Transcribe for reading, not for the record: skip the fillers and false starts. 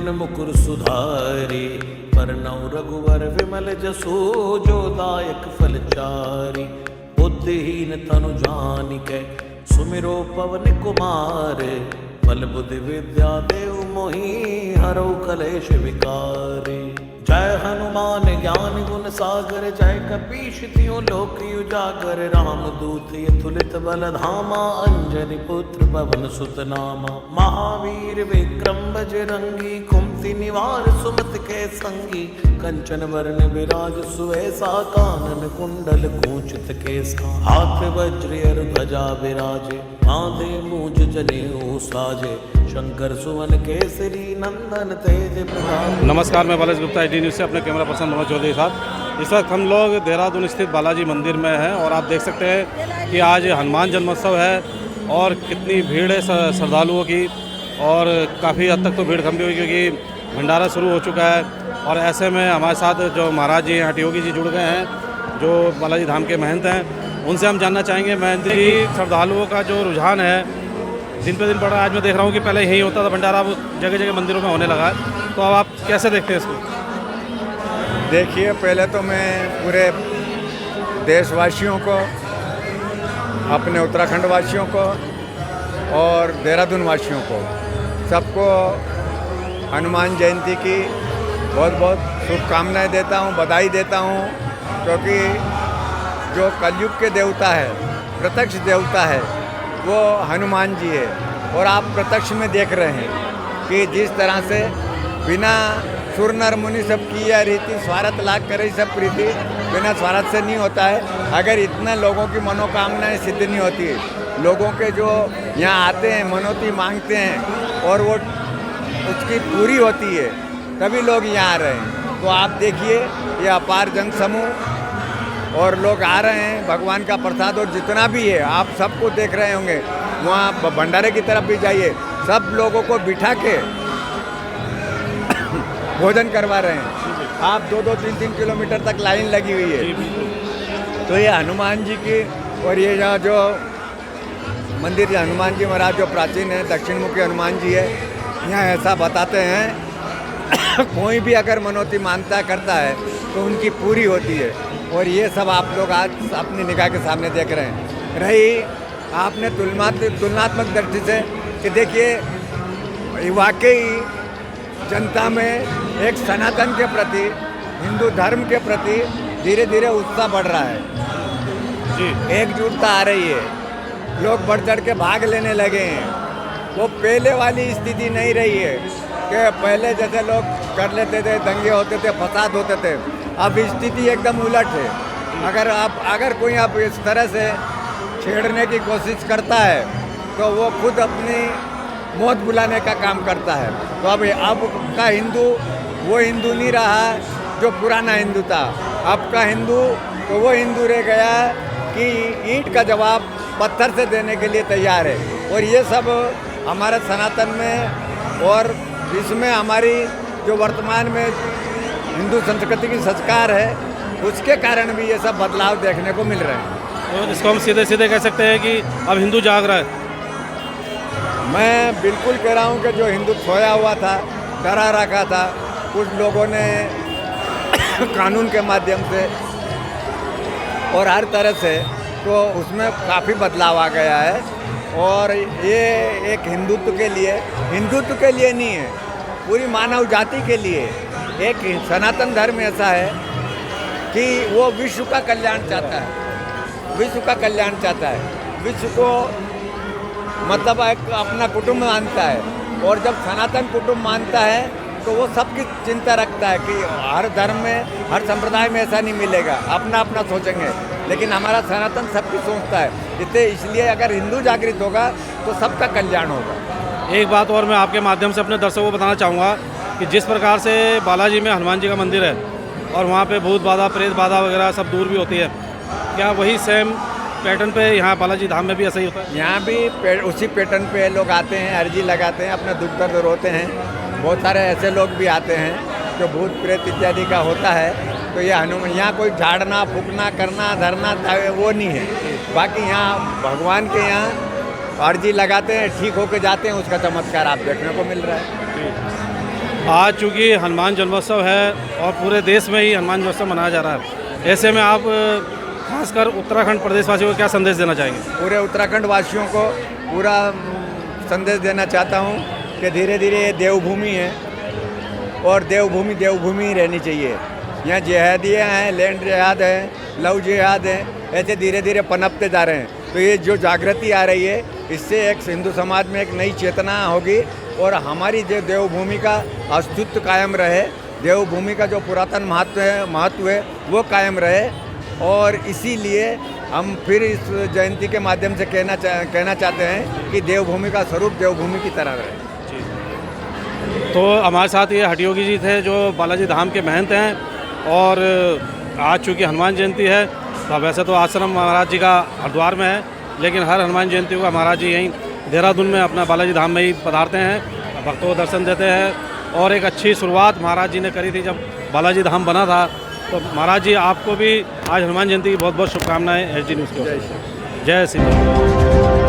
मन मुकुर सुधारी, परनौ रघुवर विमल जसु, जो दायक फल चारि। बुद्धिहीन तनु जानिकै, सुमिरो पवन कुमार। बल बुद्धि विद्या देव मोहि, हरौ कलेश विकार। जय हनुमान ज्ञान गुण सागर, जय कपीश तिहुँ लोक उजागर। रामदूत अतुलित बल धामा, अंजनी पुत्र पवन सुत नामा। महावीर विक्रम बजरंगी, कुमति निवार सुमति के संगी। कंचन वरण विराज सुवेसा, कानन कुंडल कुंचित केसा। हाथ वज्र और ध्वजा विराजे, कांधे मूंज जनेऊ साजे। शंकर सुवन केसरी नंदन तेज प्रताप। नमस्कार, मैं बालाजी गुप्ता ID न्यूज़ से अपने कैमरा पर्सन मनोज चौधरी के साथ। इस वक्त हम लोग देहरादून स्थित बालाजी मंदिर में हैं और आप देख सकते हैं कि आज हनुमान जन्मोत्सव है और कितनी भीड़ है श्रद्धालुओं की। और काफ़ी हद तक तो भीड़ कम भी हुई क्योंकि भंडारा शुरू हो चुका है। और ऐसे में हमारे साथ जो महाराज जी हठयोगी जी जुड़ गए हैं, जो बालाजी धाम के महंत हैं, उनसे हम जानना चाहेंगे महंत जी श्रद्धालुओं का जो रुझान है दिन पे दिन बढ़ रहा है। आज मैं देख रहा हूँ कि पहले यही होता था भंडारा, अब जगह जगह मंदिरों में होने लगा है। तो अब आप कैसे देखते हैं इसको? देखिए, पहले तो मैं पूरे देशवासियों को, अपने उत्तराखंड वासियों को और देहरादून वासियों को, सबको हनुमान जयंती की बहुत बहुत शुभकामनाएं देता हूं, बधाई देता हूं। क्योंकि जो कलयुग के देवता है, प्रत्यक्ष देवता है, वो हनुमान जी है। और आप प्रत्यक्ष में देख रहे हैं कि जिस तरह से बिना सुर नर मुनि सब किया रीति, स्वार्थ लाख करे सब प्रीति। बिना स्वार्थ से नहीं होता है। अगर इतने लोगों की मनोकामनाएं सिद्ध नहीं होती, लोगों के जो यहाँ आते हैं मनौती मांगते हैं और वो उसकी पूरी होती है, तभी लोग यहाँ आ रहे हैं। तो आप देखिए, ये अपार जन समूह और लोग आ रहे हैं। भगवान का प्रसाद और जितना भी है आप सबको देख रहे होंगे। वहाँ भंडारे की तरफ भी जाइए, सब लोगों को बिठा के भोजन करवा रहे हैं। आप 2-2, 3-3 किलोमीटर तक लाइन लगी हुई है। तो ये हनुमान जी की, और ये यहाँ जो मंदिर हनुमान जी महाराज जो प्राचीन है, दक्षिण मुखी हनुमान जी है, यहाँ ऐसा बताते हैं कोई भी अगर मनौती मानता करता है तो उनकी पूरी होती है। और ये सब आप लोग आज अपनी निगाह के सामने देख रहे हैं। रही आपने तुलनात्मक दृष्टि से कि देखिए, वाकई जनता में एक सनातन के प्रति, हिंदू धर्म के प्रति धीरे धीरे उत्साह बढ़ रहा है जी। एकजुटता आ रही है, लोग बढ़ चढ़ के भाग लेने लगे हैं। वो पहले वाली स्थिति नहीं रही है कि पहले जैसे लोग कर लेते थे, दंगे होते थे, फसाद होते थे। अब स्थिति एकदम उलट है। अगर कोई आप इस तरह से छेड़ने की कोशिश करता है तो वो खुद अपनी मौत बुलाने का काम करता है। तो अब का हिंदू वो हिंदू नहीं रहा जो पुराना हिंदू था। अब का हिंदू तो वो हिंदू रह गया कि ईंट का जवाब पत्थर से देने के लिए तैयार है। और ये सब हमारे सनातन में और इसमें हमारी जो वर्तमान में हिंदू संस्कृति की संस्कार है, उसके कारण भी ये सब बदलाव देखने को मिल रहे हैं। तो इसको हम सीधे सीधे कह सकते हैं कि अब हिंदू जाग रहा है। मैं बिल्कुल कह रहा हूँ कि जो हिंदू खोया हुआ था, डरा रखा था, कुछ लोगों ने कानून के माध्यम से और हर तरह से, तो उसमें काफ़ी बदलाव आ गया है। और ये एक हिंदुत्व के लिए नहीं है, पूरी मानव जाति के लिए। एक सनातन धर्म ऐसा है कि वो विश्व का कल्याण चाहता है, विश्व का कल्याण चाहता है, विश्व को मतलब एक अपना कुटुंब मानता है। और जब सनातन कुटुंब मानता है तो वो सबकी चिंता रखता है कि हर धर्म में, हर संप्रदाय में ऐसा नहीं मिलेगा, अपना अपना सोचेंगे। लेकिन हमारा सनातन सबकी सोचता है। इसलिए अगर हिंदू जागृत होगा तो सबका कल्याण होगा। एक बात और मैं आपके माध्यम से अपने दर्शकों को बताना चाहूँगा कि जिस प्रकार से बालाजी में हनुमान जी का मंदिर है और वहाँ पे भूत बाधा, प्रेत बाधा वगैरह सब दूर भी होती है, क्या वही सेम पैटर्न पे यहाँ बालाजी धाम में भी ऐसा ही होता है? यहाँ भी उसी पैटर्न पे लोग आते हैं, अर्जी लगाते हैं, अपने दुख दर्द रोते हैं। बहुत सारे ऐसे लोग भी आते हैं जो भूत प्रेत इत्यादि का होता है। तो ये हनुमान, यहाँ कोई झाड़ना फूकना करना धरना वो नहीं है। बाकी यहाँ भगवान के यहाँ अर्जी लगाते हैं, ठीक होके जाते हैं, उसका चमत्कार आप देखने को मिल रहा है। आज चूँकि हनुमान जन्मोत्सव है और पूरे देश में ही हनुमान जन्मोत्सव मनाया जा रहा है, ऐसे में आप खासकर उत्तराखंड प्रदेशवासियों को क्या संदेश देना चाहेंगे? पूरे उत्तराखंड वासियों को पूरा संदेश देना चाहता हूँ कि धीरे धीरे ये देवभूमि है और देवभूमि देवभूमि ही रहनी चाहिए। यहाँ जिहादियाँ हैं, लैंड जिहाद है, लव जिहाद है, ऐसे धीरे धीरे पनपते जा रहे हैं। तो ये जो जागृति आ रही है, इससे एक हिंदू समाज में एक नई चेतना होगी और हमारी जो देवभूमि का अस्तित्व कायम रहे, देवभूमि का जो पुरातन महत्व है वो कायम रहे। और इसीलिए हम फिर इस जयंती के माध्यम से कहना चाहते हैं कि देवभूमि का स्वरूप देवभूमि की तरह रहे। तो हमारे साथ ये हठयोगी जी थे जो बालाजी धाम के महंत हैं। और आज चूँकि हनुमान जयंती है, तो वैसे तो आश्रम महाराज जी का हरिद्वार में है, लेकिन हर हनुमान जयंती को महाराज जी यहीं देहरादून में अपना बालाजी धाम में ही पधारते हैं, भक्तों को दर्शन देते हैं। और एक अच्छी शुरुआत महाराज जी ने करी थी जब बालाजी धाम बना था। तो महाराज जी आपको भी आज हनुमान जयंती की बहुत बहुत शुभकामनाएं एच डी न्यूज़ की ओर से। जय श्री राम।